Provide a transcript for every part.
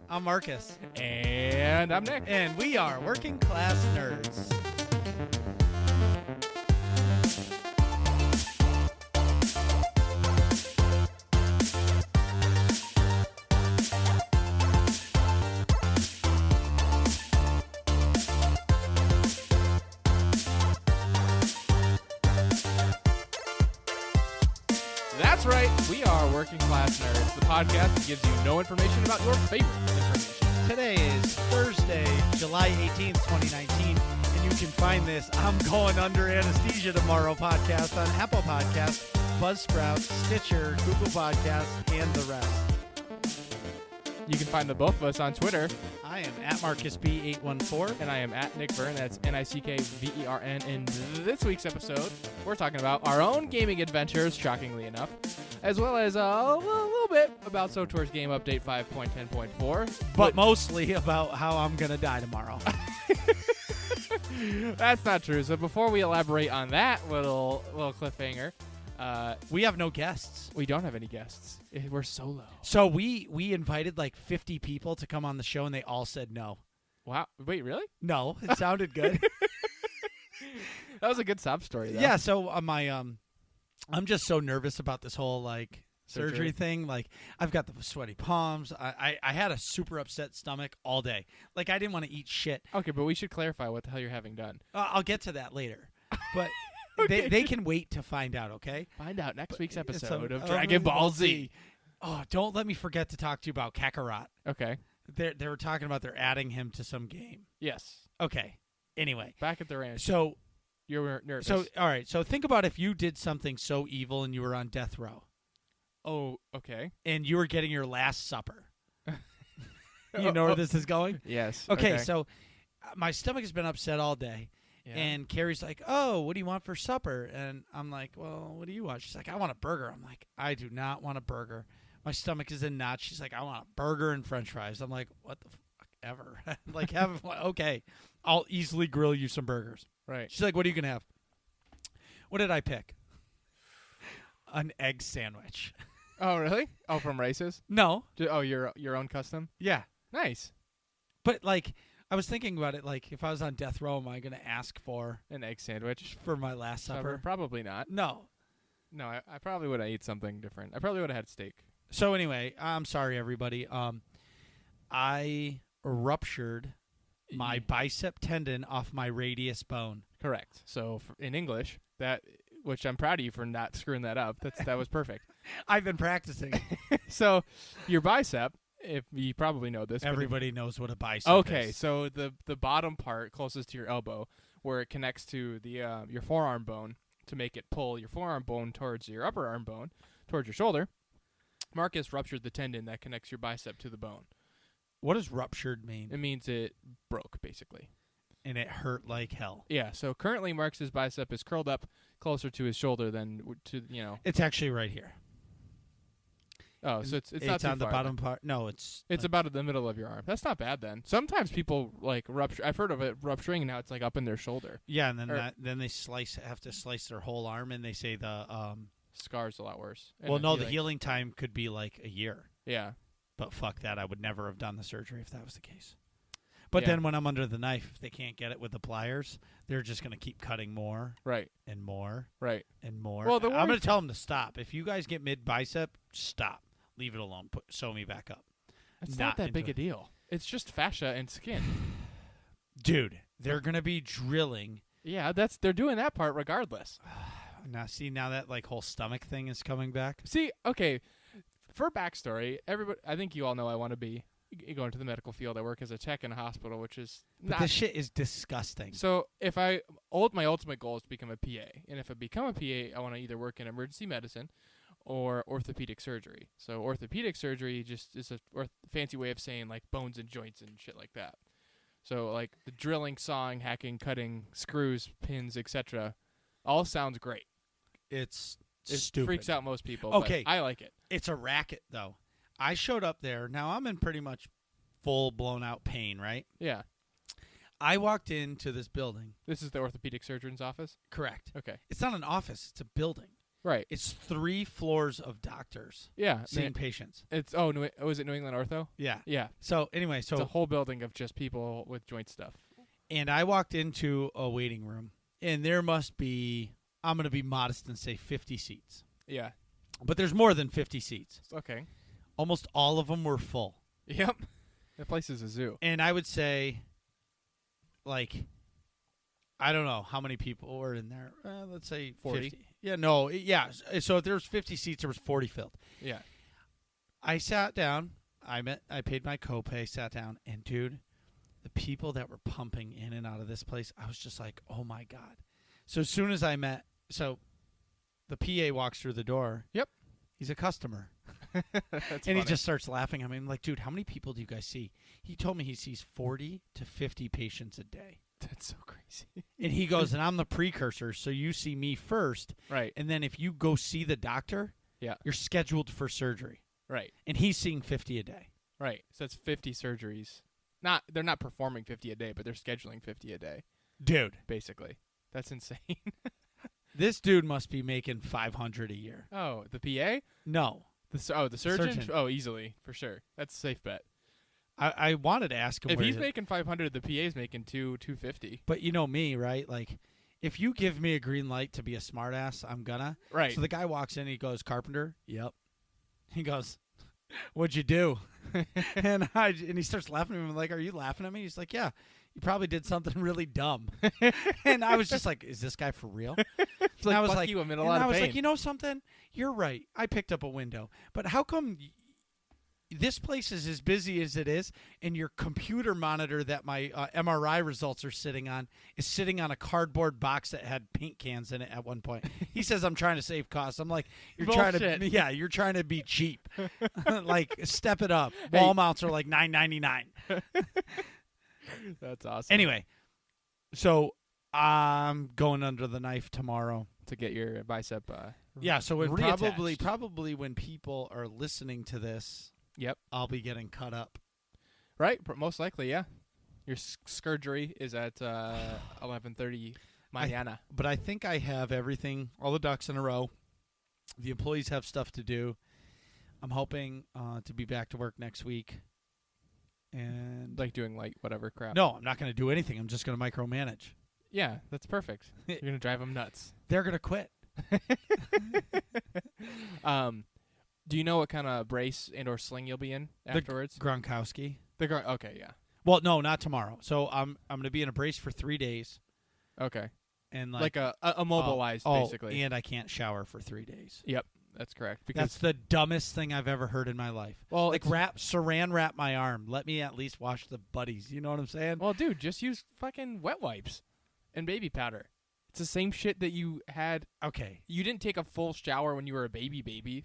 I'm Marcus. And I'm Nick. And we are Working Class Nerds. That's right, we are Working Class Nerds, the podcast that gives you no information about your favorite information. Today is Thursday, July 18th, 2019, and you can find this I'm Going Under Anesthesia Tomorrow podcast on Apple Podcasts, Buzzsprout, Stitcher, Google Podcasts, and the rest. You can find the both of us on Twitter. I am at MarcusB814. And I am at Nick Vern, that's Nickvern. In this week's episode, we're talking about our own gaming adventures, shockingly enough, as well as a little bit about SWTOR's game update 5.10.4. But mostly about how I'm going to die tomorrow. That's not true. So before we elaborate on that little cliffhanger, we have no guests. we don't have any guests. We're solo. So we invited like 50 people to come on the show, and they all said no. Wow. Wait, really? No, it sounded good. That was a good sob story, though. Yeah, so I'm just so nervous about this whole like surgery Surgery. thing. Like I've got the sweaty palms. I had a super upset stomach all day. Like I didn't want to eat shit. Okay, but we should clarify what the hell you're having done. I'll get to that later. But Okay. they can wait to find out, okay? Find out next week's It's episode a- of Dragon Ball Z. Oh, don't let me forget to talk to you about Kakarot. Okay. They were talking about they're adding him to some game. Yes. Okay. Anyway, Back at the ranch. so You're nervous. all right. So think about if you did something so evil and you were on death row Oh, okay. and you were getting your last supper. You know where this is going? Yes. Okay, so my stomach has been upset all day, Yeah. and Carrie's like, "Oh, what do you want for supper?" And I'm like, "Well, what do you want?" She's like, "I want a burger." I'm like, "I do not want a burger. My stomach is in knots." She's like, "I want a burger and French fries." I'm like, "What the fuck ever?" Like, okay, I'll easily grill you some burgers. Right. She's like, "What are you gonna have?" What did I pick? An egg sandwich. Oh, really? Oh, from Races? No, Oh, your own custom? yeah, Nice. but like, I was thinking about it. Like, if I was on death row, am I gonna ask for An egg sandwich. my last supper? Probably not. No. No, I probably would have ate something different. I probably would have had steak. So anyway, I'm sorry, everybody. I ruptured my bicep tendon off my radius bone. Correct. So in English, which I'm proud of you for not screwing that up. That was perfect. I've been practicing. So your bicep, if you probably know this. but Everybody knows what a bicep Okay, is. so the bottom part closest to your elbow, where it connects to the your forearm bone to make it pull your forearm bone towards your upper arm bone, towards your shoulder. Marcus ruptured the tendon that connects your bicep to the bone. What does ruptured mean? It means it broke, basically. And it hurt like hell. Yeah. So currently, Marcus's bicep is curled up closer to his shoulder than to It's actually right here. Oh, so it's not too on the far bottom part. No, it's about in the middle of your arm. That's not bad then. Sometimes people like rupture. I've heard of it rupturing, and now it's like up in their shoulder. yeah, and then or- then they have to slice their whole arm, and they say the Scar's a lot worse. And well, the no, the healing time could be like a year. Yeah. But fuck that, I would never have done the surgery if that was the case. But Yeah. then when I'm under the knife, if they can't get it with the pliers, they're just going to keep cutting more Right. and more Right. and more. Well, the I'm worry- going to tell them to stop. If you guys get mid-bicep, stop. Leave it alone. Sew me back up. It's Not not that big into a deal. It's just fascia and skin. Dude, they're going to be drilling. Yeah, they're doing that part regardless. Now that like whole stomach thing is coming back. See, okay, for backstory, everybody, I think you all know I want to be going to the medical field. I work as a tech in a hospital, which is But not. this shit is disgusting. So if my ultimate goal is to become a PA, and if I become a PA, I want to either work in emergency medicine or orthopedic surgery. So orthopedic surgery just is a fancy way of saying like bones and joints and shit like that. So like the drilling, sawing, hacking, cutting, screws, pins, etc. all sounds great. It It freaks out most people. Okay. But I like it. It's a racket, though. I showed up there. Now, I'm in pretty much full blown-out pain, right? Yeah. I walked into this building. This is the orthopedic surgeon's office? Correct. Okay. It's not an office. It's a building. Right. It's 3 floors of doctors Yeah. seeing patients. It's was it New England Ortho? Yeah. Yeah. So anyway, It's a whole building of just people with joint stuff. and I walked into a waiting room, and there must be, I'm going to be modest and say 50 seats. Yeah. But there's more than 50 seats. Okay. Almost all of them were full. Yep. That place is a zoo. And I would say, like, I don't know how many people were in there. Let's say 40. 50. Yeah, no. Yeah. So if there was 50 seats, there was 40 filled. Yeah. I sat down. I paid my copay, sat down, and dude, the people that were pumping in and out of this place, I was just like, oh my God. So as soon as the PA walks through the door. Yep. He's a customer. That's and funny. he just starts laughing. I mean, like, dude, how many people do you guys see? He told me he sees 40 to 50 patients a day. That's so crazy. And he goes, and I'm the precursor, so you see me first. Right. And then if you go see the doctor, Yeah. you're scheduled for surgery. Right. And he's seeing 50 a day. Right. So that's 50 surgeries. They're not performing 50 a day, but they're scheduling 50 a day, Dude. basically. That's insane. This dude must be making 500 a year. Oh, the PA? No. The surgeon? Oh, easily, for sure. That's a safe bet. I wanted to ask him If where he's making 500, the PA's making 250. But you know me, right? Like, if you give me a green light to be a smartass, I'm gonna. Right. So the guy walks in, he goes, "Carpenter?" Yep. He goes, "What'd you do?" and he starts laughing at me. I'm like, "Are you laughing at me?" He's like, "Yeah, you probably did something really dumb." And I was just like, "Is this guy for real?" It's like, I was fuck like, you, I'm in a and lot I of was pain. like, you know something? You're right. I picked up a window, but how come this place is as busy as it is, and your computer monitor that my MRI results are sitting on is sitting on a cardboard box that had paint cans in it at one point? He says, "I'm trying to save costs." I'm like, "You're trying to, yeah, you're trying to be cheap. Like, step it up." Hey. Wall mounts are like $9.99. That's awesome. Anyway, so I'm going under the knife tomorrow to get your bicep. Yeah, so when reattached. probably when people are listening to this, Yep. I'll be getting cut up. Right. Most likely, yeah. Your surgery is at 11:30 mañana. But I think I have everything, all the ducks in a row. The employees have stuff to do. I'm hoping to be back to work next week. And Like doing whatever crap. no, I'm not going to do anything. I'm just going to micromanage. Yeah, that's perfect. You're gonna drive them nuts. They're going to quit. Do you know what kind of brace and or sling you'll be in afterwards? Gronkowski. Okay, yeah. Well, no, not tomorrow. So I'm going to be in a brace for 3 days. Okay. And Like a immobilized, basically. And I can't shower for 3 days. Yep, that's correct. Because That's the dumbest thing I've ever heard in my life. well, Like, saran wrap my arm. Let me at least wash the buddies. You know what I'm saying? well, dude, just use fucking wet wipes and baby powder. It's the same shit that you had. Okay. You didn't take a full shower when you were a baby.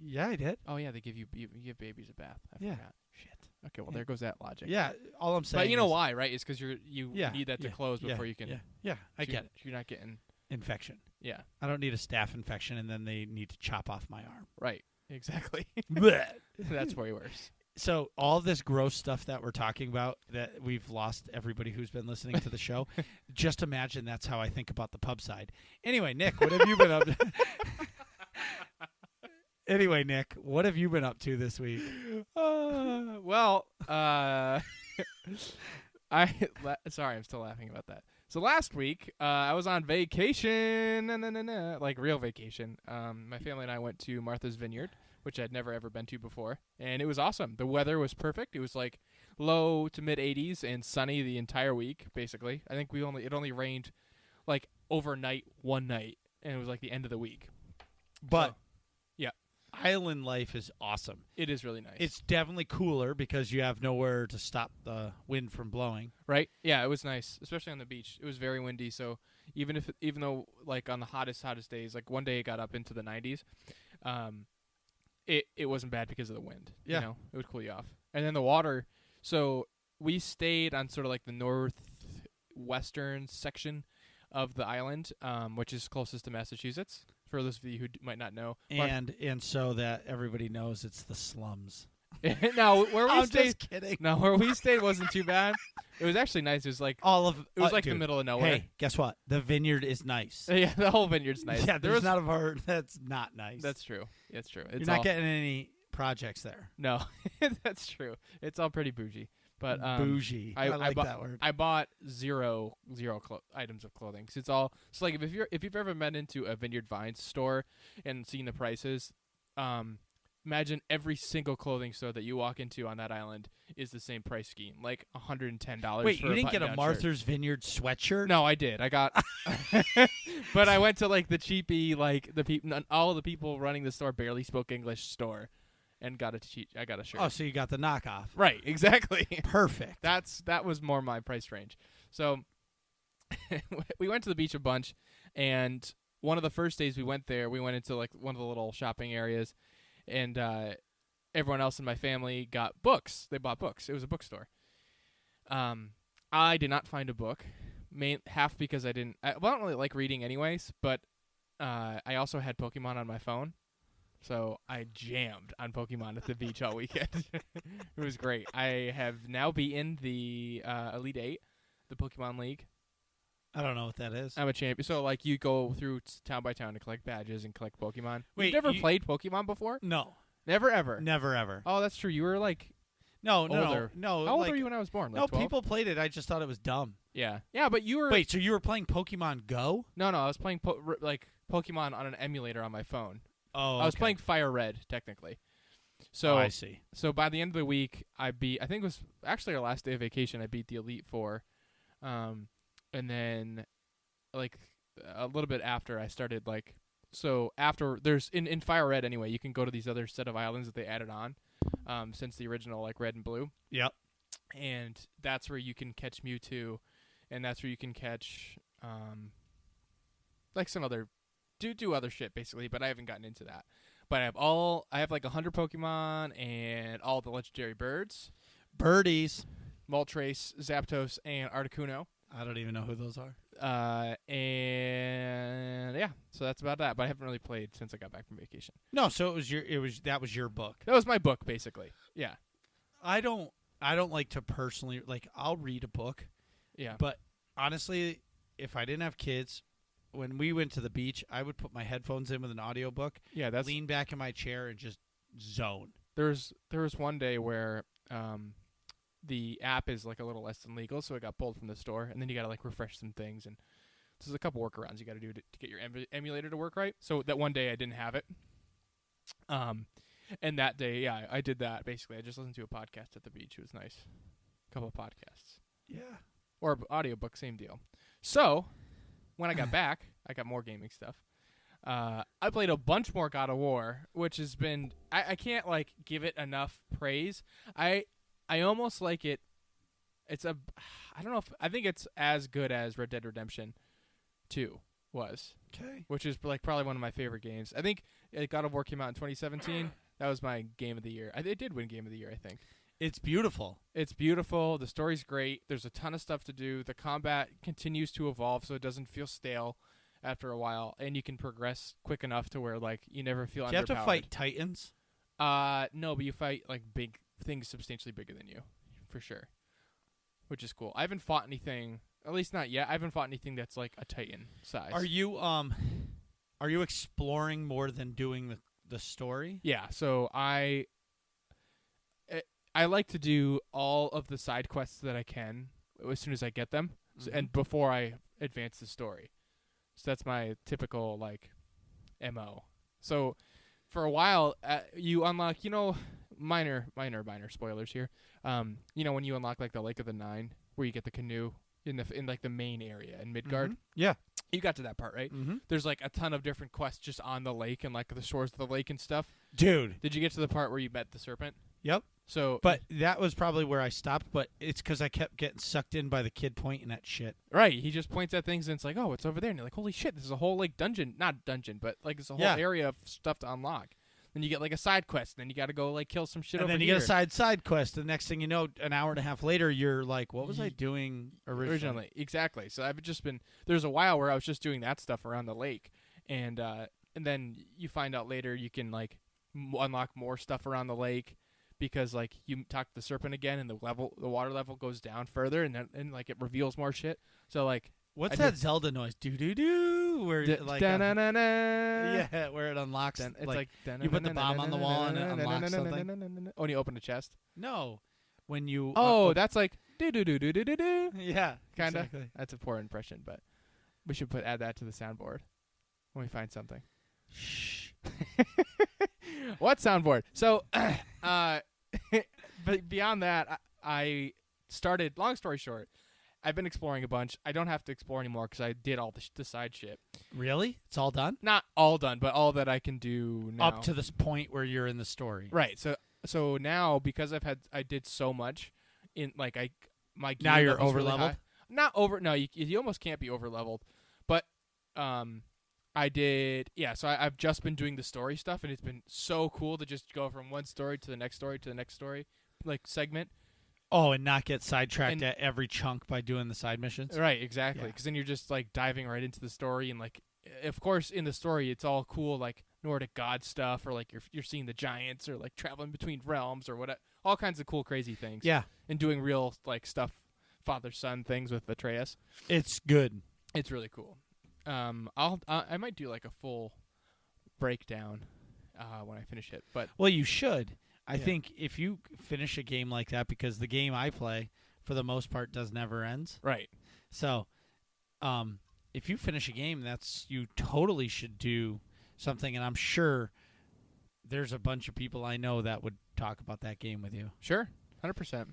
Yeah, I did. Oh yeah, they give you give babies a bath. I Yeah. forgot. Shit. Okay, well Yeah. there goes that logic. Yeah, all I'm saying But you know is, why, right? It's because you Yeah, need that to yeah, close yeah, before you can. Yeah, I get it. You're not getting. Infection. Yeah. I don't need a staph infection, and then they need to chop off my arm. Right. Exactly. Blech. That's way worse. So all this gross stuff that we're talking about, that we've lost everybody who's been listening to the show, just imagine that's how I think about the pub side. Anyway, Nick, what have you been up to? Anyway, Nick, what have you been up to this week? Sorry, I'm still laughing about that. So last week, I was on vacation, like real vacation. My family and I went to Martha's Vineyard, which I'd never ever been to before, and it was awesome. The weather was perfect. It was like low to mid 80s and sunny the entire week, basically. I think it only rained like overnight one night, and it was like the end of the week. But So, yeah, island life is awesome. it is really nice. It's definitely cooler because you have nowhere to stop the wind from blowing. Right? Yeah, it was nice, especially on the beach. It was very windy, so even though like on the hottest days, like one day it got up into the 90s, it wasn't bad because of the wind. Yeah. You know, it would cool you off. And then the water. So we stayed on sort of like the northwestern section of the island, which is closest to Massachusetts. For those of you who might not know, And so that everybody knows, it's the slums. No, where we I'm stayed. just kidding. No, where we stayed wasn't too bad. It was actually nice. It was like It was like dude, the middle of nowhere. Hey, guess what? The vineyard is nice. Yeah, the whole vineyard's nice. Yeah, There there's was- not a part that's not nice. That's true. That's true. It's You're not all, getting any projects there. No, that's true. It's all pretty bougie. But Bougie. I like that word. I bought zero items of clothing. 'Cause it's all so like if you've ever been into a Vineyard Vines store and seen the prices, imagine every single clothing store that you walk into on that island is the same price scheme, like $110. Wait, for you didn't get a button-down shirt. Martha's Vineyard sweatshirt? No, I did. I got, but I went to like the cheapy, like the people, all the people running the store barely spoke English store, and got I got a shirt. Oh, so you got the knockoff. Right, exactly. Perfect. That was more my price range. So we went to the beach a bunch, and one of the first days we went there, we went into like one of the little shopping areas, and everyone else in my family got books. They bought books. It was a bookstore. I did not find a book, half because I don't really like reading anyways, but I also had Pokemon on my phone. So I jammed on Pokemon at the beach all weekend. It was great. I have now beaten the Elite Eight, the Pokemon League. I don't know what that is. I'm a champion. So like you go through town by town to collect badges and collect Pokemon. Wait, You've never played Pokemon before? No. Never ever. Never ever. Oh, that's true. You were like No. older. No. How old like, were you when I was born? Like no, 12? people played it. I just thought it was dumb. Yeah. Yeah, but you were. Wait, so you were playing Pokemon Go? No, I was playing like Pokemon on an emulator on my phone. Oh, I was playing Fire Red technically. So I see. So by the end of the week, I think it was actually our last day of vacation. I beat the Elite Four, and then like a little bit after, I started like after there's in Fire Red anyway. You can go to these other set of islands that they added on since the original like Red and Blue. Yep. And that's where you can catch Mewtwo, and that's where you can catch like some other do other shit basically. But I haven't gotten into that. But I have like 100 Pokemon and all the legendary birds. Birdies. Moltres, Zapdos, and Articuno. I don't even know who those are. And yeah, so that's about that. But I haven't really played since I got back from vacation. No, so that was your book. That was my book, basically. Yeah. I don't like to personally like I'll read a book. Yeah. But honestly, if I didn't have kids, when we went to the beach, I would put my headphones in with an audiobook, Yeah, that's lean back in my chair and just zone. there was one day where the app is like a little less than legal, so it got pulled from the store, and then you got to like refresh some things, and there's a couple workarounds you got to do to get your emulator to work right. So that one day I didn't have it. And that day, yeah, I did that. Basically, I just listened to a podcast at the beach. It was nice. A couple of podcasts. Yeah. Or audiobook, same deal. So when I got back, I got more gaming stuff. I played a bunch more God of War, which has been I can't like give it enough praise. I almost like it. I don't know if I think it's as good as Red Dead Redemption 2 was. Okay. Which is like probably one of my favorite games. I think God of War came out in 2017. That was my game of the year. It did win game of the year, I think. It's beautiful. It's beautiful. The story's great. There's a ton of stuff to do. The combat continues to evolve, so it doesn't feel stale after a while, and you can progress quick enough to where like you never feel Do you have underpowered. to fight titans? No, but you fight like big things substantially bigger than you, for sure, which is cool. I haven't fought anything, at least not yet. I haven't fought anything that's like a titan size. Are you exploring more than doing the story? Yeah, so I like to do all of the side quests that I can as soon as I get them, and before I advance the story. So that's my typical like MO. So for a while, you unlock, minor spoilers here. When you unlock like the Lake of the Nine, where you get the canoe in like the main area in Midgard. Yeah. You got to that part, right? Mm-hmm. There's like a ton of different quests just on the lake and like the shores of the lake and stuff. Dude. Did you get to the part where you met the serpent? Yep. So, But that was probably where I stopped, but it's because I kept getting sucked in by the kid pointing at shit. right, he just points at things and it's like, oh, it's over there. And you're like, holy shit, this is a whole like dungeon. Not dungeon, but like it's a whole area of stuff to unlock. Then you get like a side quest. Then you got to go like kill some shit And over then you here. get a side quest. The next thing you know, an hour and a half later, you're like, what was I doing originally? Exactly. So I've just been, there's a while where I was just doing that stuff around the lake. And then you find out later you can like unlock more stuff around the lake. because like you talk to the serpent again, and the water level goes down further, and then like it reveals more shit. So like, what's that Zelda noise? Do do do. Where like yeah, where it unlocks. It's like like you put the bomb on the wall and it unlocks something. Oh, and you open a chest. No, when you that's like do do do do do do do. Yeah, kind of. exactly. That's a poor impression, but we should add that to the soundboard when we find something. Shh. What soundboard? So, but beyond that, I started. Long story short, I've been exploring a bunch. I don't have to explore anymore because I did all the side shit. Really? It's all done? Not all done, but all that I can do now. Up to this point where you're in the story. Right. So now because I did so much in like my gear now you're level's over really leveled. high. Not over. No, you almost can't be over leveled, but I did, yeah, so I've just been doing the story stuff, and it's been so cool to just go from one story to the next story to the next story, like, segment. Oh, and not get sidetracked at every chunk by doing the side missions? Right, exactly, because then you're just, like, diving right into the story, and, like, of course, in the story, it's all cool, like, Nordic god stuff, or, like, you're seeing the giants, or, like, traveling between realms, or whatever, all kinds of cool, crazy things. Yeah. And doing real, like, stuff, father-son things with Atreus. It's good. It's really cool. I might do like a full breakdown when I finish it. But well, you should. I think if you finish a game like that, because the game I play, for the most part, does never ends. Right. So, if you finish a game, you totally should do something, and I'm sure there's a bunch of people I know that would talk about that game with you. Sure, 100%.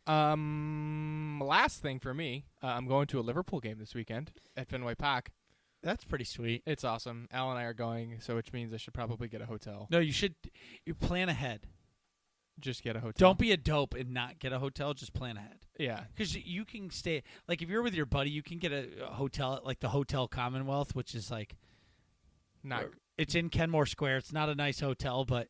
Last thing for me, I'm going to a Liverpool game this weekend at Fenway Park. That's pretty sweet. It's awesome. Al and I are going, so which means I should probably get a hotel. No, you plan ahead. Just get a hotel. Don't be a dope and not get a hotel. Just plan ahead. Yeah. Because you can stay, like, if you're with your buddy, you can get a hotel at, like, the Hotel Commonwealth, which is, like, it's in Kenmore Square. It's not a nice hotel, but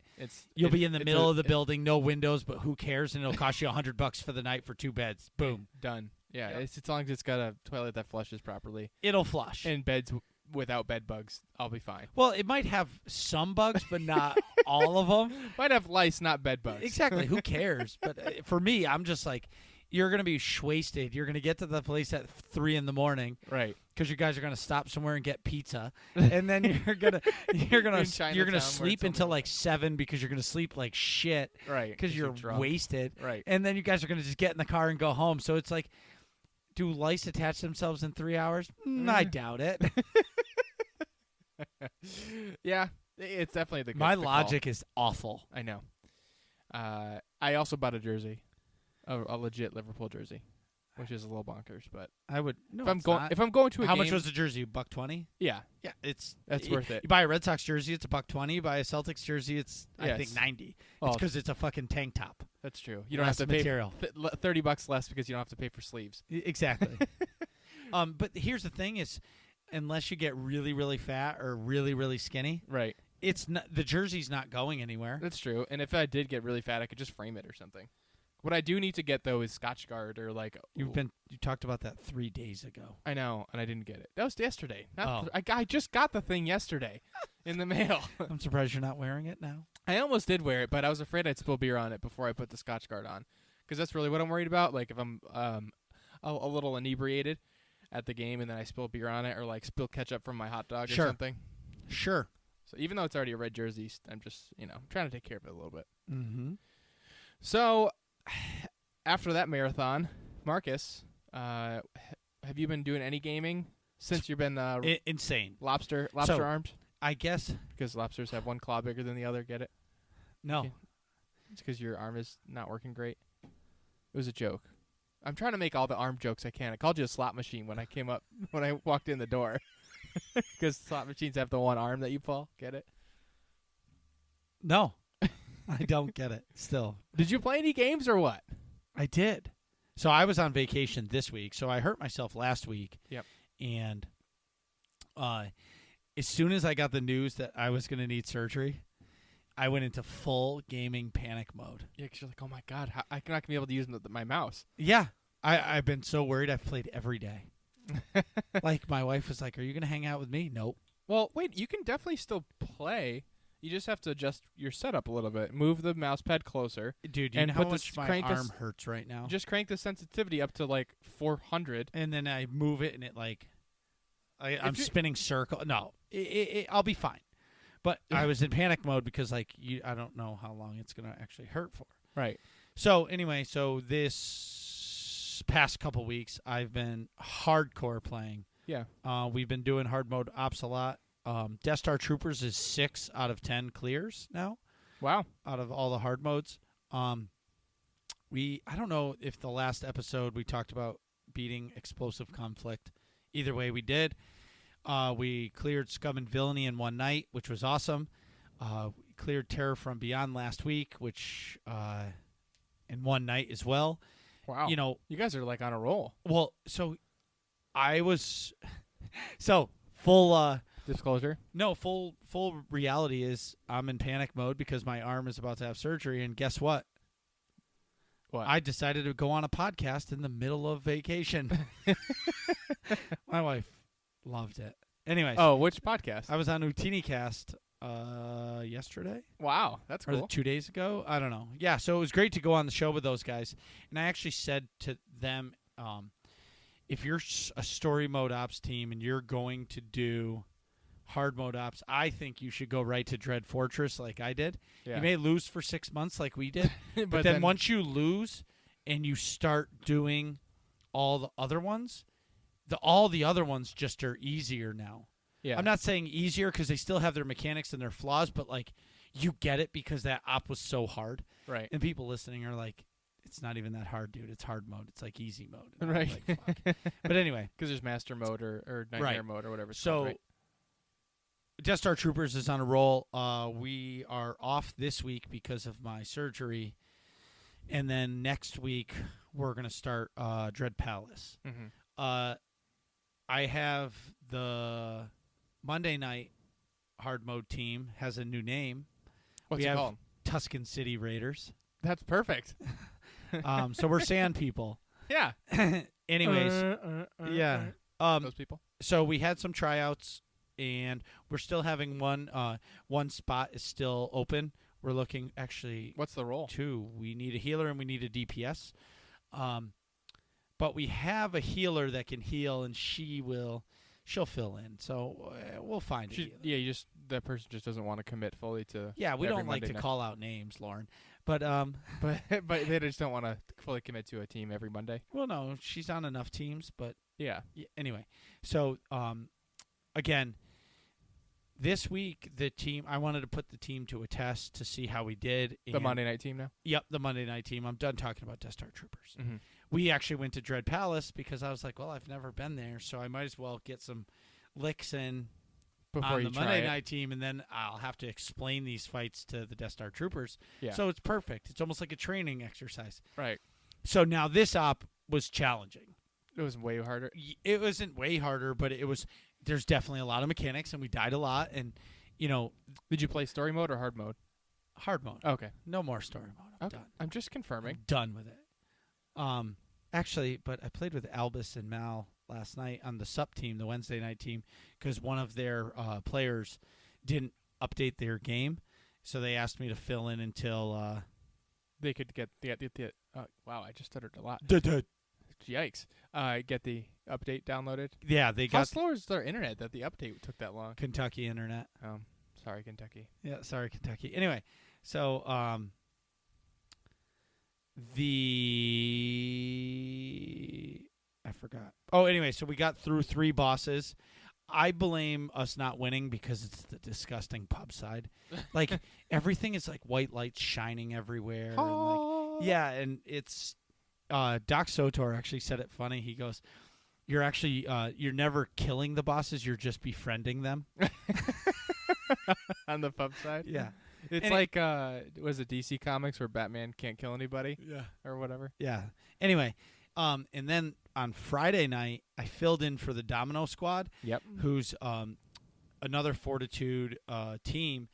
you'll be in the middle of the building, no windows, but who cares? And it'll cost you $100 for the night for 2 beds. Boom. Done. Yeah, Yep. it's as long as it's got a toilet that flushes properly. It'll flush. And beds without bed bugs, I'll be fine. Well, it might have some bugs, but not all of them. Might have lice, not bed bugs. Exactly. Who cares? But for me, I'm just like, you're going to be wasted. You're going to get to the place at 3 in the morning. Right. Because you guys are going to stop somewhere and get pizza, and then you're gonna sleep until like 7 because you're gonna sleep like shit, right? Because you're wasted, right? And then you guys are gonna just get in the car and go home. So it's like, do lice attach themselves in 3 hours? I doubt it. Yeah, it's definitely my logic is awful. I know. I also bought a jersey, a legit Liverpool jersey. Which is a little bonkers, but I would. No, if I'm going to a how game, much was the jersey? $120? Yeah, yeah, that's worth it. You buy a Red Sox jersey, it's $120. You buy a Celtics jersey, it's I think $90. Oh, it's because it's a fucking tank top. That's true. You don't less have to material. pay $30 less because you don't have to pay for sleeves. Exactly. But here's the thing: is unless you get really, really fat or really, really skinny, right? It's not, the jersey's not going anywhere. That's true. And if I did get really fat, I could just frame it or something. What I do need to get, though, is Scotch Guard or, like... You talked about that 3 days ago. I know, and I didn't get it. That was yesterday. I just got the thing yesterday in the mail. I'm surprised you're not wearing it now. I almost did wear it, but I was afraid I'd spill beer on it before I put the Scotch Guard on. Because that's really what I'm worried about. Like, if I'm a little inebriated at the game and then I spill beer on it or, like, spill ketchup from my hot dog or something. Sure. So even though it's already a red jersey, I'm just, trying to take care of it a little bit. Mm-hmm. So... After that marathon, Marcus, have you been doing any gaming since you've been insane lobster armed? I guess because lobsters have one claw bigger than the other. Get it? No, it's because your arm is not working great. It was a joke. I'm trying to make all the arm jokes I can. I called you a slot machine when I walked in the door because slot machines have the one arm that you pull. Get it? No. I don't get it still. Did you play any games or what? I did. So I was on vacation this week. So I hurt myself last week. Yep. And as soon as I got the news that I was going to need surgery, I went into full gaming panic mode. Yeah, because you're like, oh, my God, I'm not going to be able to use my mouse. Yeah. I've been so worried. I've played every day. Like, my wife was like, are you going to hang out with me? Nope. Well, wait, you can definitely still play. You just have to adjust your setup a little bit. Move the mouse pad closer. Dude, you and know how put much my crank arm hurts right now? Just crank the sensitivity up to like 400. And then I move it, and it like I'm spinning circle. No, I'll be fine. But I was in panic mode because like I don't know how long it's gonna actually hurt for. Right. So anyway, this past couple weeks I've been hardcore playing. Yeah. We've been doing hard mode ops a lot. Death Star Troopers is 6 out of 10 clears now. Wow. Out of all the hard modes. I don't know if the last episode we talked about beating explosive conflict. Either way, we did. We cleared Scum and Villainy in one night, which was awesome. We cleared Terror from Beyond last week, which in one night as well. Wow. You know, you guys are like on a roll. Well, so I was full disclosure. No, full reality is I'm in panic mode because my arm is about to have surgery, and guess what? What? I decided to go on a podcast in the middle of vacation. My wife loved it. Anyways. Oh, which podcast? I was on UtiniCast yesterday. Wow, that's cool. Or 2 days ago. I don't know. Yeah, so it was great to go on the show with those guys. And I actually said to them, if you're a story mode ops team and you're going to do hard mode ops, I think you should go right to Dread Fortress like I did. Yeah. You may lose for 6 months like we did, but then once you lose and you start doing all the other ones, all the other ones just are easier now. Yeah. I'm not saying easier because they still have their mechanics and their flaws, but like you get it because that op was so hard. Right. And people listening are like, it's not even that hard, dude. It's hard mode. It's like easy mode. And right. Like, fuck. But anyway. Because there's master mode or nightmare mode or whatever it's so, called, right? Death Star Troopers is on a roll. We are off this week because of my surgery. And then next week, we're going to start Dread Palace. Mm-hmm. I have the Monday night hard mode team has a new name. What's we it have called? Tuscan City Raiders. That's perfect. So we're sand people. Yeah. Anyways, yeah. Those people. So we had some tryouts, and we're still having one spot is still open. We're looking actually. What's the role? 2. We need a healer and we need a DPS. But we have a healer that can heal, and she'll fill in. So we'll find a healer. Yeah, that person just doesn't want to commit fully to. Yeah, we every don't like Monday to night. call out names, Lauren. But but they just don't want to fully commit to a team every Monday. Well, no, she's on enough teams. But yeah. Anyway, so again, this week I wanted to put the team to a test to see how we did. The Monday night team now. Yep, the Monday night team. I'm done talking about Death Star Troopers. Mm-hmm. We actually went to Dread Palace because I was like, well, I've never been there, so I might as well get some licks in before on you the try Monday it. night team, and then I'll have to explain these fights to the Death Star Troopers. Yeah. So it's perfect. It's almost like a training exercise. Right. So now this op was challenging. It was way harder. It wasn't way harder, but it was. There's definitely a lot of mechanics, and we died a lot. And did you play story mode or hard mode? Hard mode. Okay. No more story mode. I'm done. I'm just confirming. I'm done with it. Actually, but I played with Albus and Mal last night on the SUP team, the Wednesday night team, because one of their players didn't update their game, so they asked me to fill in until they could get the wow, I just stuttered a lot. Yikes! Get the update downloaded. Yeah, they got. How slow is their internet that the update took that long? Kentucky internet. Sorry, Kentucky. Yeah, sorry, Kentucky. Anyway, so I forgot. Oh, anyway, so we got through 3 bosses. I blame us not winning because it's the disgusting pub side. Like everything is like white lights shining everywhere. And yeah, and it's Doc SWTOR actually said it funny. He goes, "You're actually you're never killing the bosses. You're just befriending them." On the pub side. Yeah. It's like was it DC Comics where Batman can't kill anybody? Yeah. Or whatever. Yeah. Anyway, and then on Friday night I filled in for the Domino Squad. Yep. Who's another Fortitude team,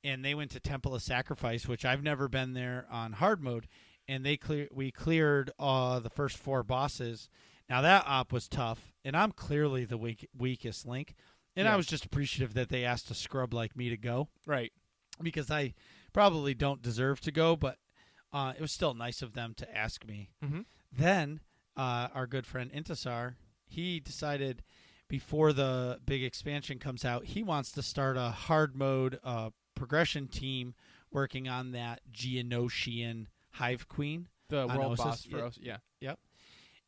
and they went to Temple of Sacrifice, which I've never been there on hard mode, and we cleared the first 4 bosses. Now that op was tough, and I'm clearly the weakest link, and I was just appreciative that they asked a scrub like me to go. Right. because I probably don't deserve to go, but it was still nice of them to ask me. Mm-hmm. Then our good friend Intasar, he decided before the big expansion comes out, he wants to start a hard mode progression team working on that Geonosian Hive Queen. The on world Ossus. boss for us. Yeah. Yep.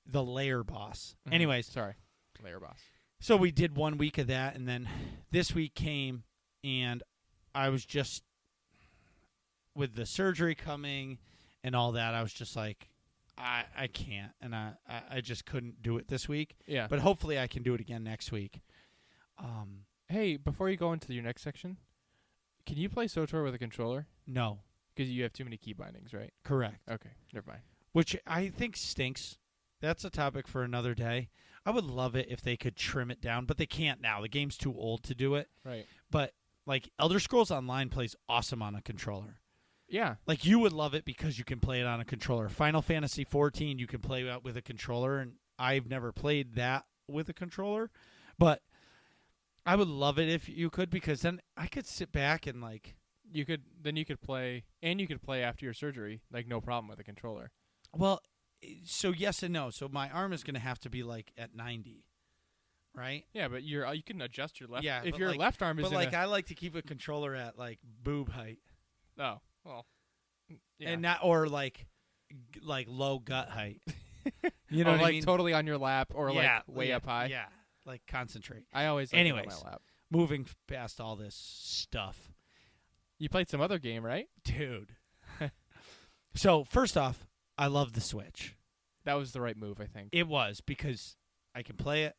The layer boss. Mhm. Anyways, Sorry. Layer boss. so we did 1 week of that, and then this week came, and I was just, with the surgery coming and all that, I was just like, I can't, and I just couldn't do it this week. Yeah. But hopefully I can do it again next week. Hey, before you go into your next section, can you play SWTOR with a controller? No, Because you have too many key bindings, right? correct. Okay, never mind. Which I think stinks. That's a topic for another day. I would love it if they could trim it down, but they can't now. The game's too old to do it. Right. But like Elder Scrolls Online plays awesome on a controller. Yeah. Like you would love it because you can play it on a controller. Final Fantasy 14 you can play out with a controller, and I've never played that with a controller, but I would love it if you could, because then I could sit back and like You could play, and you could play after your surgery, like no problem with a controller. well, so yes and no. So my arm is going to have to be like at 90, right? Yeah, but you can adjust your left. Yeah, if but your like- left arm is But like I like to keep a controller at like boob height, oh well, yeah. and not or like low gut height. You know or what like I mean? totally on your lap or Yeah, like way yeah, up high. Yeah, like concentrate. I always like it on Anyways. my lap. Moving past all this stuff, You played some other game, right? dude. So first off, I love the Switch. That was the right move, I think. It was because I can play it.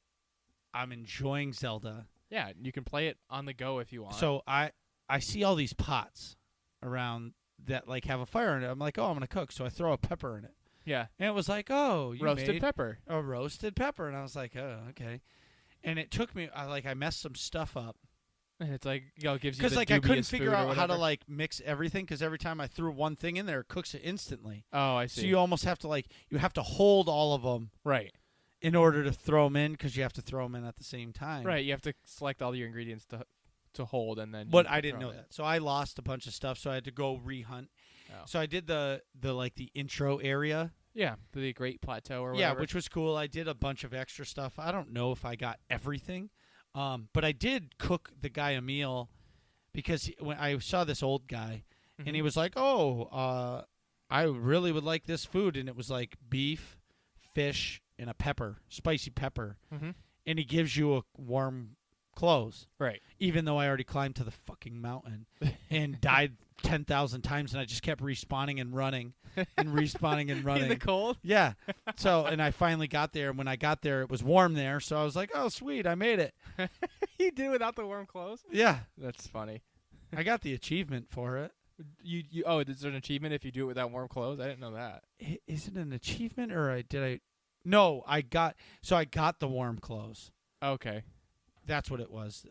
I'm enjoying Zelda. Yeah, you can play it on the go if you want. So I see all these pots around that like have a fire in it. I'm like, oh, I'm gonna cook. So I throw a pepper in it, yeah, and it was like, oh, you roasted made pepper. a roasted pepper, and I was like, oh, okay. And it took me, I messed some stuff up And it's like, it gives you because the like I couldn't dubious figure food or out how to whatever. like mix everything, because every time I threw one thing in there, it cooks it instantly. Oh, I So see. you almost have to you have to hold all of them Right, in order to throw them in, because you have to throw them in at the same time. right. You have to select all your ingredients to hold, and then. But you I didn't throw know it in. that, so I lost a bunch of stuff. So I had to go rehunt. Oh. So I did the intro area. Yeah, the Great Plateau or Yeah, whatever. which was cool. I did a bunch of extra stuff. I don't know if I got everything, but I did cook the guy a meal, because when I saw this old guy, and he was like, "Oh, I really would like this food," and it was like beef, fish, and a pepper, spicy pepper, Mm-hmm. and he gives you a warm clothes, Right. even though I already climbed to the fucking mountain and died 10,000 times, and I just kept respawning and running and respawning and running. In the cold. Yeah. So, and I finally got there. And when I got there, it was warm there. So I was like, oh, sweet. I made it. You did without the warm clothes. Yeah. That's funny. I got the achievement for it. You is there an achievement if you do it without warm clothes? I didn't know that. Is it an achievement, or No, I got the warm clothes. Okay. That's what it was.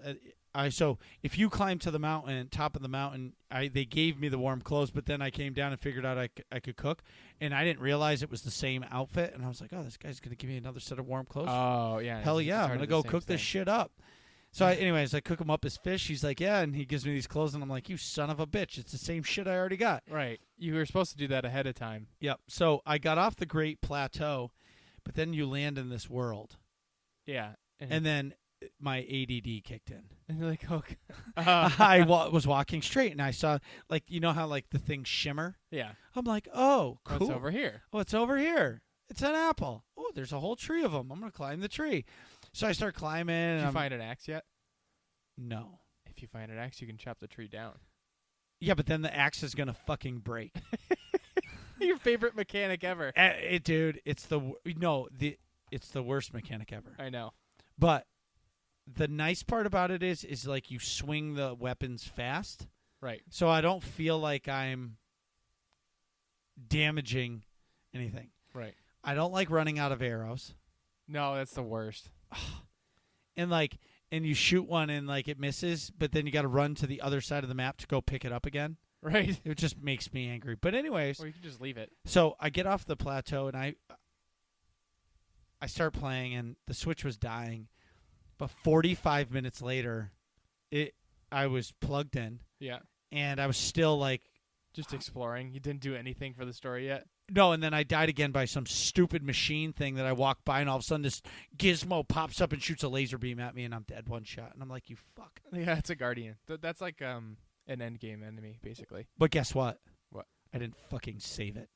So if you climb to the mountain, top of the mountain, they gave me the warm clothes, but then I came down and figured out I could cook, and I didn't realize it was the same outfit, and I was like, oh, this guy's gonna give me another set of warm clothes. Oh yeah. Hell it's yeah, I'm hard gonna to go the same cook this thing. shit up. So anyways, I cook him up as fish. He's like, yeah, and he gives me these clothes, and I'm like, you son of a bitch, it's the same shit I already got. Right. You were supposed to do that ahead of time. Yep. So I got off the Great Plateau, but then you land in this world, Yeah. and then my ADD kicked in. And you're like, okay. Was walking straight, and I saw, like, you know how like the things shimmer. Yeah. I'm like, oh, Oh, cool. it's over here. Oh, it's over here. It's an apple. Oh, there's a whole tree of them. I'm gonna climb the tree. So I start climbing. Did And you I'm, find an axe yet? no. If you find an axe, you can chop the tree down. Yeah, but then the axe is gonna fucking break. Your favorite mechanic ever. Dude, it's it's the worst mechanic ever. I know. But the nice part about it is like you swing the weapons fast, Right. so I don't feel like I'm damaging anything. Right. I don't like running out of arrows, No, that's the worst. and you shoot one and like it misses, but then you got to run to the other side of the map to go pick it up again. Right. It just makes me angry. But anyways, Or you can just leave it. so I get off the plateau and I start playing, and the Switch was dying. But 45 minutes later, I was plugged in, Yeah. and I was still like, Just exploring. You didn't do anything for the story yet? no, and then I died again by some stupid machine thing that I walked by, and all of a sudden this gizmo pops up and shoots a laser beam at me, and I'm dead one shot. And I'm like, you fuck. Yeah, it's a guardian. That's like an endgame enemy, basically. But guess what? What? I didn't fucking save it.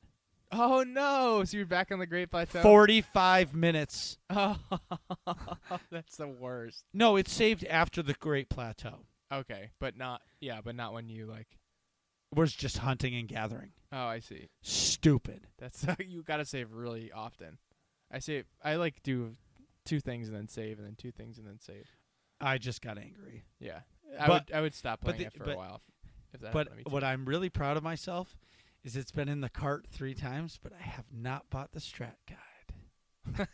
Oh, no. So you're back on the Great Plateau? 45 minutes. Oh, that's the worst. No, it's saved after the Great Plateau. Okay, but not when you, like... Was just hunting and gathering. Oh, I see. Stupid. That's you got to save really often. I like do 2 things and then save, and then 2 things and then save. I just got angry. Yeah. But- I would stop playing it for but- a while if that But happened to me what I'm really proud of myself is it's been in the cart 3 times, but I have not bought the Strat Guide.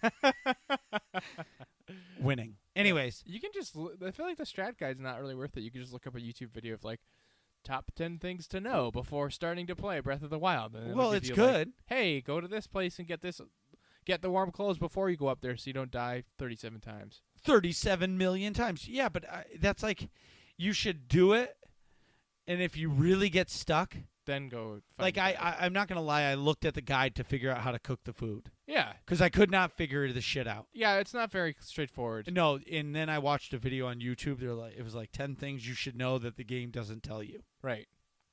Winning. Anyways, You can just I feel like the strat guide's not really worth it. You can just look up a YouTube video of like top 10 things to know before starting to play Breath of the Wild. And it'll well, give it's you, good. Like, hey, go to this place and get the warm clothes before you go up there so you don't die 37 times. 37 million times. Yeah, but that's like, you should do it, and if you really get stuck, Then go like I'm not going to lie, I looked at the guide to figure out how to cook the food. Yeah. Because I could not figure the shit out. Yeah, it's not very straightforward. No, and then I watched a video on YouTube. It was like 10 things you should know that the game doesn't tell you. Right.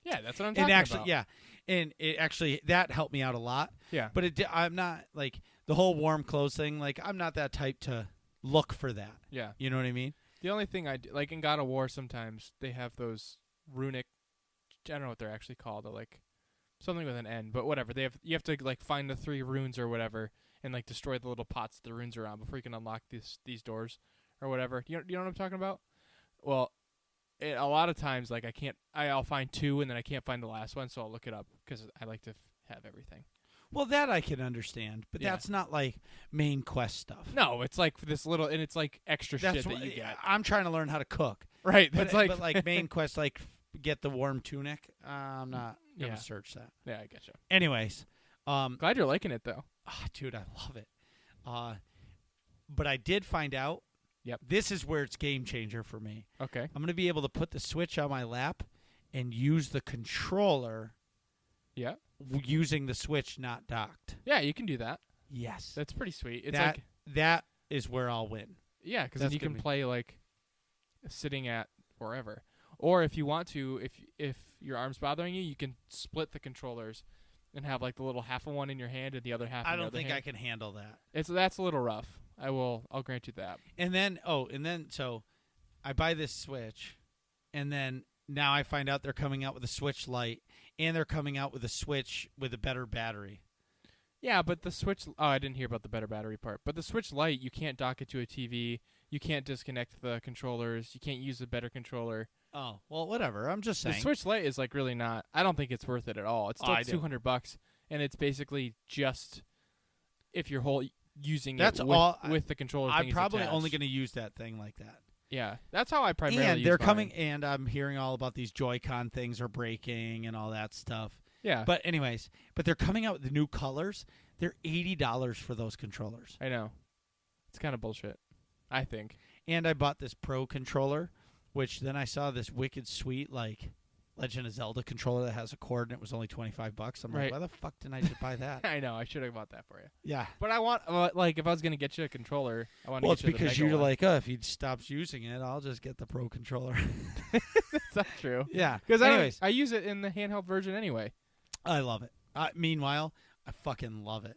Yeah, that's what I'm talking And actually, about. yeah, and it actually that helped me out a lot. Yeah. But I'm not like the whole warm clothes thing. Like I'm not that type to look for that. Yeah. You know what I mean? The only thing like in God of War, sometimes they have those runic. I don't know what they're actually called. They're like something with an N, but whatever. You have to like find the 3 runes or whatever, and like destroy the little pots the runes are on before you can unlock these doors or whatever. You know what I'm talking about? Well, a lot of times like I'll find 2 and then I can't find the last one, so I'll look it up because I like to have everything. Well, that I can understand, but Yeah. that's not like main quest stuff. No, it's like this little, and it's like extra That's shit that what, you get. I'm trying to learn how to cook. Right. But That's like main quest, like get the warm tunic. I'm not gonna Yeah. search that. Yeah, I getcha. Anyways, Glad you're liking it though. dude, I love it. But I did find out. Yep. This is where it's game changer for me. Okay. I'm gonna be able to put the Switch on my lap and use the controller Yeah. using the Switch not docked. Yeah, you can do that. Yes. That's pretty sweet. It's that like that is where I'll win. yeah, because then that's you can gonna be- play like sitting at wherever. Or if you want to, if your arm's bothering you, you can split the controllers and have like the little half of one in your hand and the other half. I in the don't other think hand. I can handle that. That's a little rough. I'll grant you that. And then so I buy this Switch, and then now I find out they're coming out with a Switch Lite, and they're coming out with a Switch with a better battery. Yeah, but the Switch. Oh, I didn't hear about the better battery part. But the Switch Lite, you can't dock it to a TV. You can't disconnect the controllers. You can't use a better controller. Oh, well, whatever. I'm just The saying. Switch Lite is like really not. I don't think it's worth it at all. It's still I do. $200, and it's basically just if you're using That's it with, all- with the controller. I'm things probably attached. only going to use that thing like that. Yeah, that's how I primarily. And use they're mine. coming, and I'm hearing all about these Joy-Con things are breaking and all that stuff. Yeah, But anyways, they're coming out with the new colors. They're $80 for those controllers. I know. It's kind of bullshit. I think. And I bought this Pro controller, which then I saw this wicked sweet like Legend of Zelda controller that has a cord, and it was only $25. I'm Right. like, why the fuck didn't I just buy that? I know. I should have bought that for you. Yeah. But I want like if I was gonna get you a controller, I want. Well, to it's get you because the mega you're one. like, oh, if he stops using it, I'll just get the Pro controller. That's not true. Yeah. Because Anyways, I use it in the handheld version anyway. I love it. Meanwhile, I fucking love it.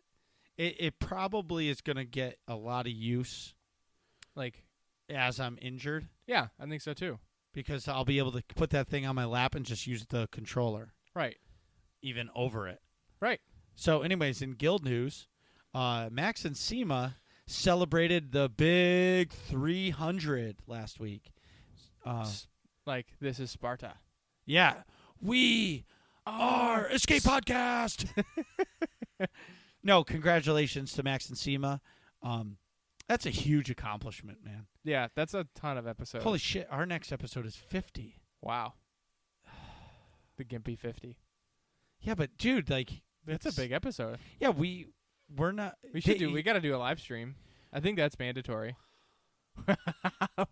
It probably is going to get a lot of use Like, as I'm injured yeah, I think so too. because I'll be able to put that thing on my lap and just use the controller Right. even over it. Right. So, anyways, in Guild news, Max and Sema celebrated the big 300 last week. Like this is Sparta. Yeah, we are Escape Podcast. No, congratulations to Max and Sema. That's a huge accomplishment, man. Yeah, that's a ton of episodes. Holy shit, our next episode is 50. Wow. The Gimpy 50. Yeah, but dude, like That's a big episode. Yeah, we're not. We got to do a live stream. I think that's mandatory.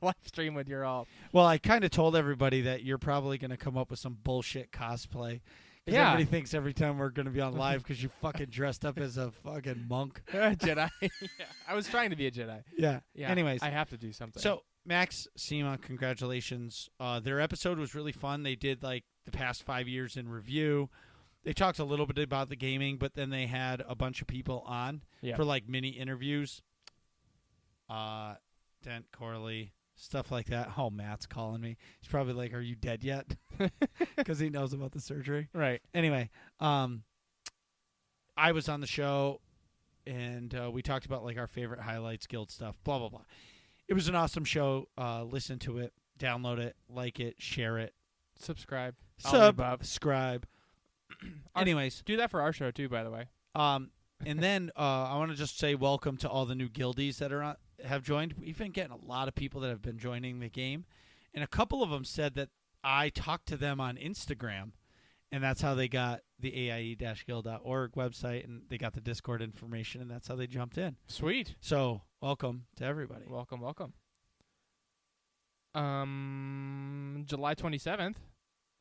Live stream when you're all. Well, I kind of told everybody that you're probably going to come up with some bullshit cosplay. Because Yeah. everybody thinks every time we're going to be on live because you fucking dressed up as a fucking monk. Jedi. Yeah. I was trying to be a Jedi. Yeah. Yeah. Anyways. I have to do something. So, Max, Seema, congratulations. Their episode was really fun. They did, like, the past 5 years in review. They talked a little bit about the gaming, but then they had a bunch of people on for, like, mini interviews. Dent, Corley, stuff like that. Oh, Matt's calling me. He's probably like, "Are you dead yet?" Because he knows about the surgery. Right. Anyway, I was on the show, and we talked about like our favorite highlights, guild stuff, blah blah blah. It was an awesome show. Listen to it, download it, like it, share it, Subscribe. All the above. subscribe. Anyways, Do that for our show too, by the way. and then I want to just say welcome to all the new guildies that are have joined. We've been getting a lot of people that have been joining the game, and a couple of them said that I talked to them on Instagram, and that's how they got the AIE-guild.org website, and they got the Discord information, and that's how they jumped in. Sweet. So welcome to everybody. Welcome. July 27th.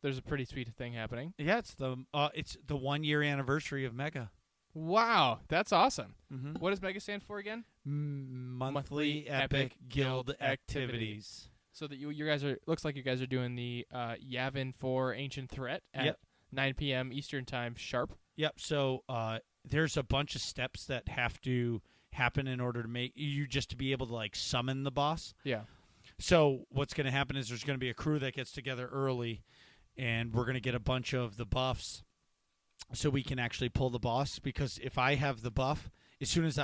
There's a pretty sweet thing happening. Yeah, it's the 1 year anniversary of Mega. Wow, that's awesome. Mm-hmm. What does Mega stand for again? Monthly Epic Guild Activities. So that you guys are looks like you guys are doing the Yavin 4 Ancient Threat at 9 p.m. Eastern Time sharp. Yep. So there's a bunch of steps that have to happen in order to make you just to be able to like summon the boss. Yeah. So what's going to happen is there's going to be a crew that gets together early, and we're going to get a bunch of the buffs so we can actually pull the boss. Because if I have the buff, as soon as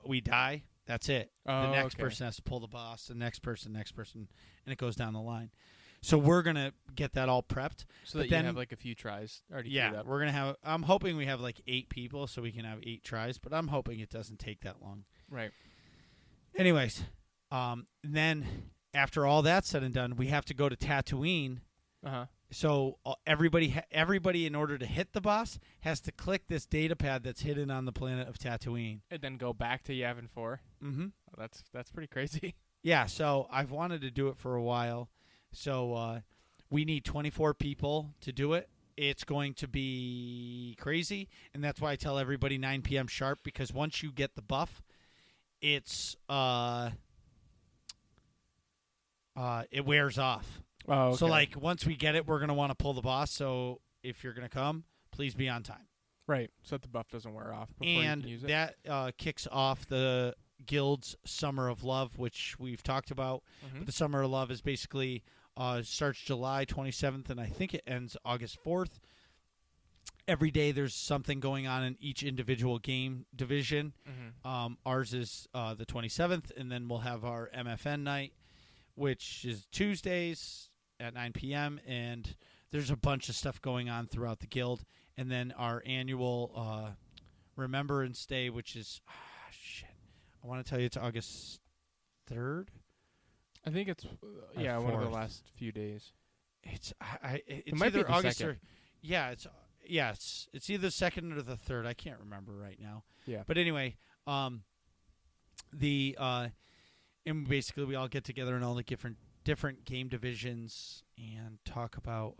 we die, that's it. Oh, the next person has to pull the boss, the next person, and it goes down the line. So we're going to get that all prepped. So that you have like a few tries already queued up. We're going to have – I'm hoping we have like 8 people so we can have 8 tries, but I'm hoping it doesn't take that long. Right. Anyways, then after all that's said and done, we have to go to Tatooine. Uh-huh. So everybody, in order to hit the boss, has to click this data pad that's hidden on the planet of Tatooine, And then go back to Yavin 4. Mm-hmm. Oh, that's pretty crazy. Yeah. So I've wanted to do it for a while. So we need 24 people to do it. It's going to be crazy, and that's why I tell everybody 9 p.m. sharp, because once you get the buff, it's it wears off. Oh, okay. So, like, once we get it, we're going to want to pull the boss. So, if you're going to come, please be on time. Right, so that the buff doesn't wear off before you can use it. And that kicks off the Guild's Summer of Love, which we've talked about. Mm-hmm. But the Summer of Love is basically starts July 27th, and I think it ends August 4th. Every day there's something going on in each individual game division. Mm-hmm. Ours is the 27th, and then we'll have our MFN night, which is Tuesdays at 9 p.m., and there's a bunch of stuff going on throughout the guild. And then our annual Remembrance Day, which is, I want to tell you it's August 3rd. I think it's, one of the last few days. It's might be either the August second. or, it's either the 2nd or the 3rd. I can't remember right now. Yeah. But anyway, and basically we all get together in all the different game divisions and talk about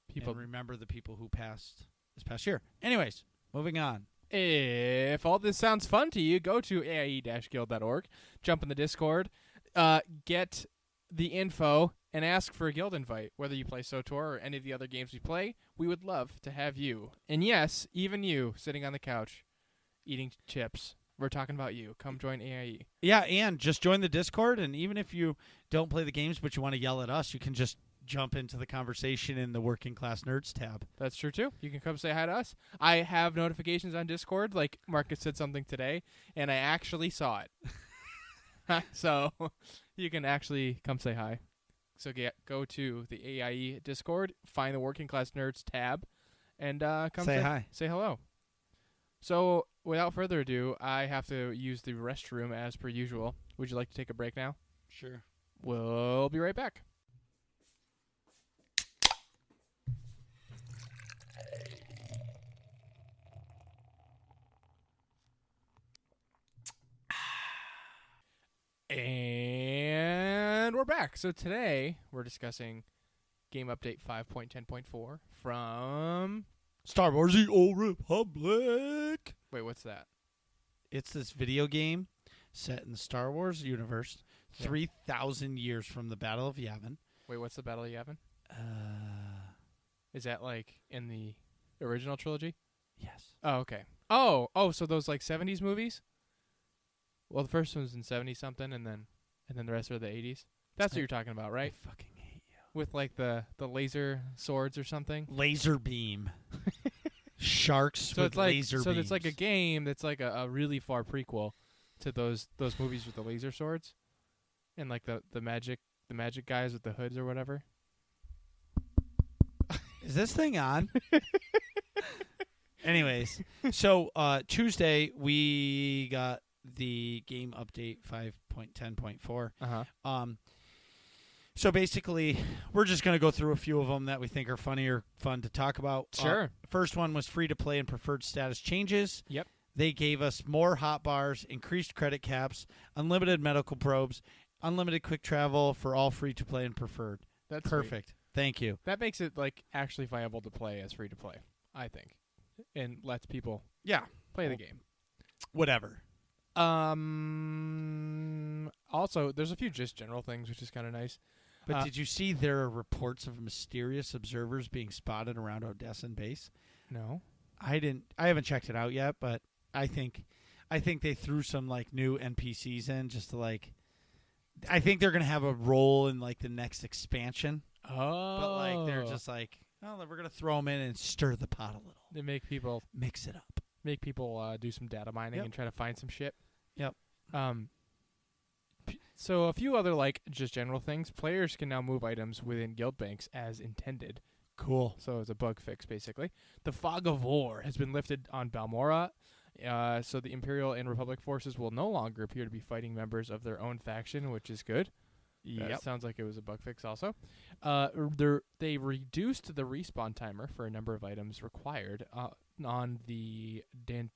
People and remember the people who passed this past year. Anyways, moving on. If all this sounds fun to you, go to AIE-guild.org, jump in the Discord, get the info, and ask for a guild invite. Whether you play SWTOR or any of the other games we play, we would love to have you. And yes, even you, sitting on the couch, eating chips. We're talking about you. Come join AIE. Yeah, and just join the Discord, and even if you don't play the games but you want to yell at us, you can just jump into the conversation in the Working Class Nerds tab. That's true, too. You can come say hi to us. I have notifications on Discord, like Marcus said something today, and I actually saw it. So you can actually come say hi. So go to the AIE Discord, find the Working Class Nerds tab, and come say hi. Say hello. So without further ado, I have to use the restroom as per usual. Would you like to take a break now? Sure. We'll be right back. And we're back. So today we're discussing Game Update 5.10.4 from... Star Wars: The Old Republic. Wait, what's that? It's this video game set in the Star Wars universe, 3,000 years from the Battle of Yavin. Wait, what's the Battle of Yavin? Is that like in the original trilogy? Yes. Oh, okay. Oh, so those like 70s movies? Well, the first one's in 70 something, and then the rest are the 80s. That's what you're talking about, right? I fucking hate you. With like the laser swords or something. Laser beam. Sharks So with it's like laser so beams. it's like a game that's like a really far prequel to those movies with the laser swords, and like the magic guys with the hoods or whatever. Is this thing on? Anyways, so Tuesday we got the game update 5.10.4. Uh-huh. So basically, we're just going to go through a few of them that we think are funny or fun to talk about. Sure. First one was free to play and preferred status changes. Yep. They gave us more hot bars, increased credit caps, unlimited medical probes, unlimited quick travel for all free to play and preferred. That's perfect. Sweet. Thank you. That makes it like actually viable to play as free to play, I think, and lets people play the game. Whatever. Also, there's a few just general things, which is kind of nice. But did you see there are reports of mysterious observers being spotted around Odessan base? No. I haven't checked it out yet, but I think they threw some like new NPCs in just to like. I think they're gonna have a role in like the next expansion. Oh. But like they're just like, oh, we're gonna throw them in and stir the pot a little. They make people mix it up. Make people do some data mining and try to find some shit. Yep. So a few other like just general things. Players can now move items within guild banks as intended. Cool. So it's a bug fix, basically. The fog of war has been lifted on Balmora, so the Imperial and Republic forces will no longer appear to be fighting members of their own faction, which is good. Yep. Sounds like it was a bug fix also. They reduced the respawn timer for a number of items required on the Dantooian.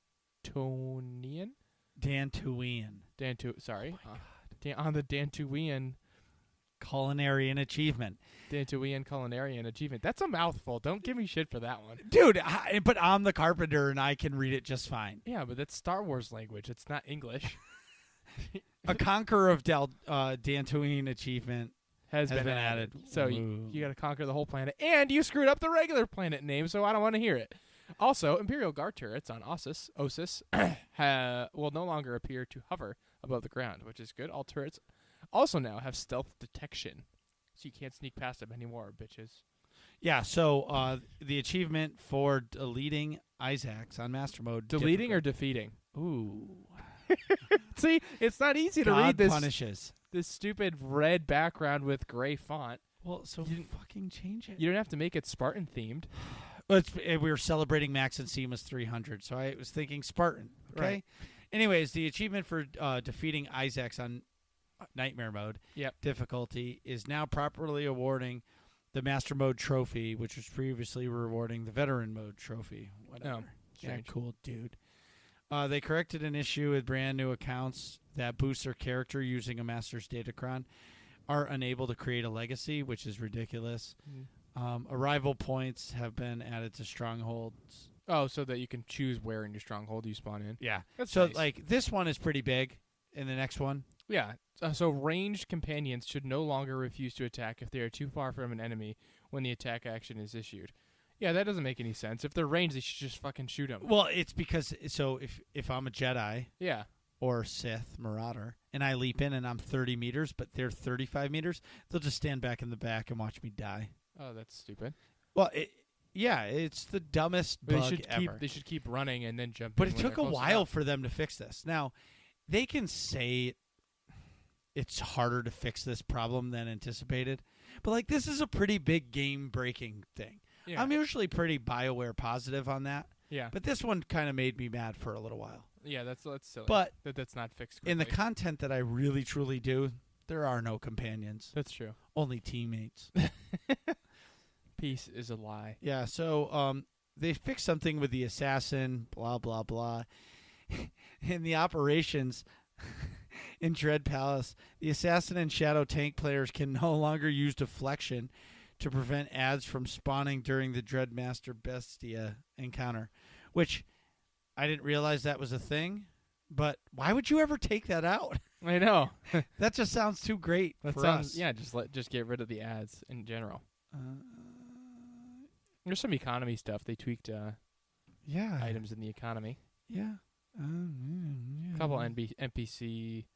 Sorry. Oh my God. On the Dantooian Culinarian achievement. Dantooian Culinarian achievement. That's a mouthful. Don't give me shit for that one. Dude, but I'm the carpenter and I can read it just fine. Yeah, but that's Star Wars language. It's not English. A Conqueror of Dantooian achievement has been added. So Ooh. you got to conquer the whole planet. And you screwed up the regular planet name, so I don't want to hear it. Also, Imperial Guard turrets on Osis will no longer appear to hover above the ground, which is good. All turrets also now have stealth detection, so you can't sneak past them anymore, bitches. Yeah, so the achievement for deleting Isaacs on Master Mode. Deleting or defeating? Ooh. See, it's not easy to God read this. Punishes. This stupid red background with gray font. Well, so fucking change it. You don't have to make it Spartan themed. Well, we were celebrating Max and Seamus 300, so I was thinking Spartan. Okay. Right. Anyways, the achievement for defeating Isaacs on Nightmare Mode Yep. difficulty is now properly awarding the Master Mode trophy, which was previously rewarding the Veteran Mode trophy. Whatever. Oh, yeah, strange. cool, dude. They corrected an issue with brand new accounts that boost their character using a Master's Datacron are unable to create a legacy, which is ridiculous. Arrival points have been added to strongholds. Oh, so that you can choose where in your stronghold you spawn in. Yeah. That's so, nice. like, this one is pretty big in the next one. Yeah. So ranged companions should no longer refuse to attack if they are too far from an enemy when the attack action is issued. Yeah, that doesn't make any sense. If they're ranged, they should just fucking shoot them. Well, it's because, so if I'm a Jedi Yeah. or Sith Marauder and I leap in and I'm 30 meters, but they're 35 meters, they'll just stand back in the back and watch me die. Oh, that's stupid. Well, it's the dumbest bug ever. They should keep running and then jump But in it when took a they're close while enough. for them to fix this. Now, they can say it's harder to fix this problem than anticipated. But, like, this is a pretty big game-breaking thing. Yeah. I'm usually pretty BioWare positive on that. Yeah. But this one kind of made me mad for a little while. Yeah, that's silly. But that's not fixed quickly. in the content that I really, truly do, there are no companions. That's true. Only teammates. Peace is a lie. Yeah, so they fixed something with the assassin, blah, blah, blah. In the operations, In Dread Palace, the Assassin and Shadow tank players can no longer use deflection to prevent ads from spawning during the Dreadmaster Bestia encounter, which I didn't realize that was a thing, but why would you ever take that out? I know. That just sounds too great for us. Yeah, just get rid of the ads in general. There's some economy stuff. They tweaked Yeah. items in the economy. Yeah. A couple NPC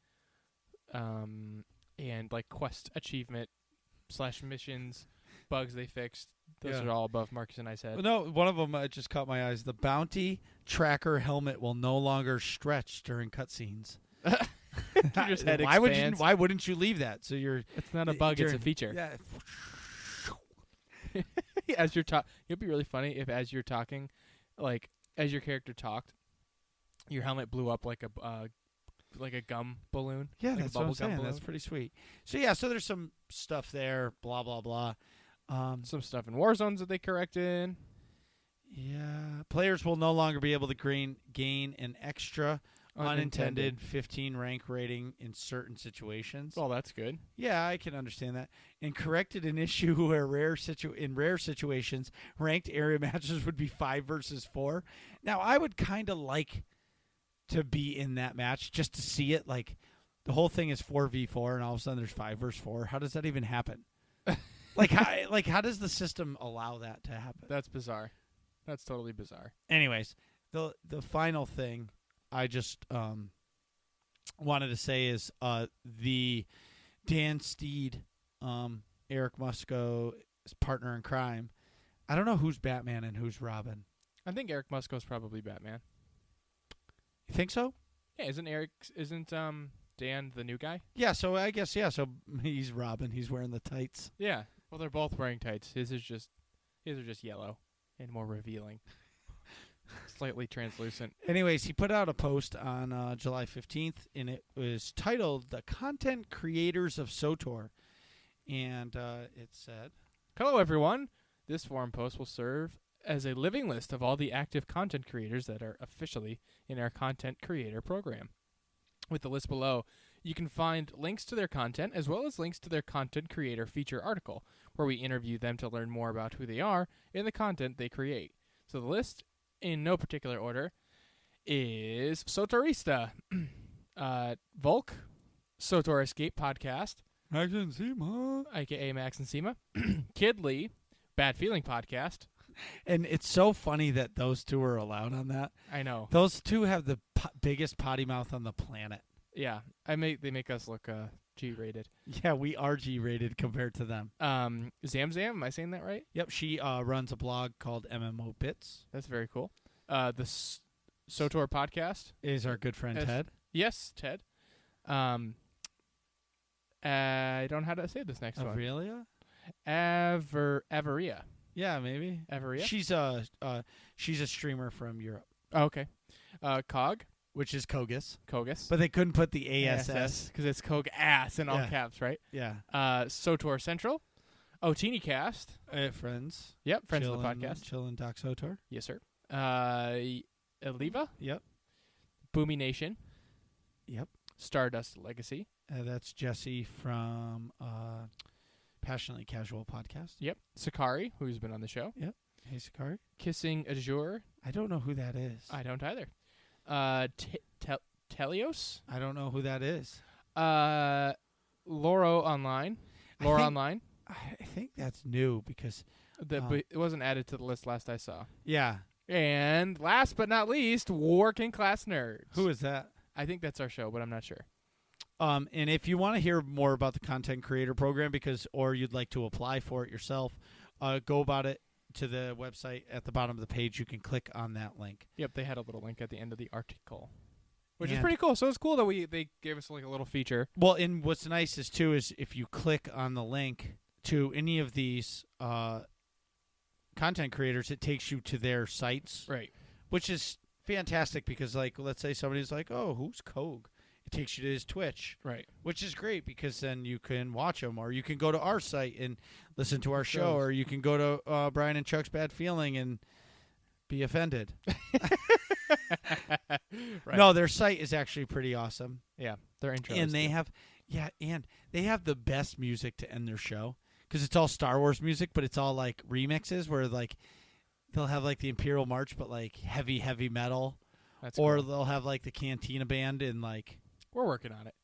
and like quest achievement / missions bugs they fixed. Those Yeah. are all above Marcus and I's head. Well, no, one of them just caught my eyes. The bounty tracker helmet will no longer stretch during cutscenes. Your head Why expands. wouldn't you leave that? So you're It's not a bug, it's a during- feature. Yeah. As you're it'd be really funny if as you're talking, like as your character talked, your helmet blew up like a gum balloon. Yeah, like that's a what I'm bubble gum saying. balloon. That's pretty sweet. So yeah, so there's some stuff there. Blah blah blah. Some stuff in Warzones that they corrected. Yeah, players will no longer be able to gain an extra unintended 15 rank rating in certain situations. Oh, that's good. Yeah, I can understand that. And corrected an issue where in rare situations, ranked area matches would be 5 versus 4. Now, I would kind of like to be in that match just to see it. Like, the whole thing is 4v4, and all of a sudden there's 5 versus 4. How does that even happen? How does the system allow that to happen? That's bizarre. That's totally bizarre. Anyways, the final thing I just wanted to say is the Dan Steed, Eric Musco's partner in crime. I don't know who's Batman and who's Robin. I think Eric Musco's probably Batman. You think so? Yeah, isn't Dan the new guy? Yeah, so I guess, yeah, so he's Robin. He's wearing the tights. Yeah. Well, they're both wearing tights. His are just yellow and more revealing. Slightly translucent. Anyways, he put out a post on July 15th, and it was titled The Content Creators of SWTOR. And it said, Hello, everyone. This forum post will serve as a living list of all the active content creators that are officially in our content creator program. With the list below, you can find links to their content as well as links to their content creator feature article, where we interview them to learn more about who they are and the content they create. So the list, in no particular order, is SWTORista, Volk, SWTOR Escape Podcast, Max and Seema, aka Max and Seema, Kid Lee, Bad Feeling Podcast. And it's so funny that those two are allowed on that. I know. Those two have the biggest potty mouth on the planet. Yeah, they make us look G-rated. Yeah, we are G-rated compared to them. Zam, am I saying that right? Yep, she runs a blog called MMO Bits. That's very cool. The SWTOR podcast Is our good friend Ted. Yes, Ted. I don't know how to say this next one. Aurelia? Averia. Yeah, maybe. Averia? She's a streamer from Europe, Oh, okay. Cog. which is Kogus. Kogus. But they couldn't put the ASS. Because it's Cog ass in all Yeah. caps, right? Yeah. SWTOR Central. Otini Cast. Friends. Yep, friends of the Chillin'- podcast. Chillin' Doc SWTOR. Yes, sir. Eliva. Yep. Boomy Nation. Yep. Stardust Legacy. That's Jesse from Passionately Casual Podcast. Yep. Sakari, who's been on the show. Hey, Sakari. Kissing Azure. I don't know who that is. I don't either. Telios. I don't know who that is. Loro Online. Loro think- Online. I think that's new because, But it wasn't added to the list last I saw. yeah. And last but not least, Working Class Nerds. Who is that? I think that's our show, but I'm not sure. And if you want to hear more about the content creator program or you'd like to apply for it yourself, go about it to the website at the bottom of the page. You can click on that link. Yep, they had a little link at the end of the article, which is And- pretty cool. So it's cool that they gave us like a little feature. Well, and what's nice is if you click on the link to any of these content creators, it takes you to their sites, Right. which is fantastic because, like, let's say somebody's like, oh, who's Kogue? It takes you to his Twitch, Right. which is great because then you can watch him, or you can go to our site and listen to our show, Shows. or you can go to Brian and Chuck's Bad Feeling and be offended. Right. No, their site is actually pretty awesome. Yeah, their intro. And they have the best music to end their show because it's all Star Wars music, but it's all like remixes where like they'll have like the Imperial March, but like heavy metal, That's or cool. they'll have like the Cantina Band and like. We're working on it.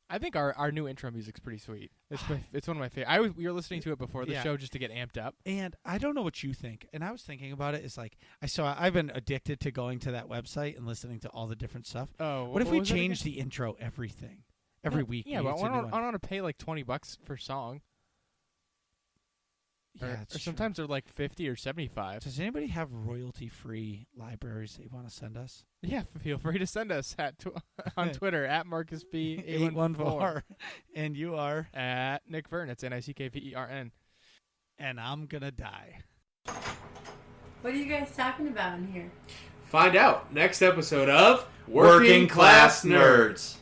I think our new intro music's pretty sweet. It's one of my favorite. We were listening to it before the show just to get amped up. And I don't know what you think. And I was thinking about it. Is like I've been addicted to going to that website and listening to all the different stuff. Oh, what if we change the intro every week? Yeah, but I don't want to pay like $20 per song. Yeah, or sometimes they're like 50 or 75. Does anybody have royalty-free libraries that you want to send us? Yeah, feel free to send us on Twitter at MarcusB814 and you are at Nick Vern. It's NICKVERN. And I'm gonna die. What are you guys talking about in here? Find out next episode of Working Class Nerds.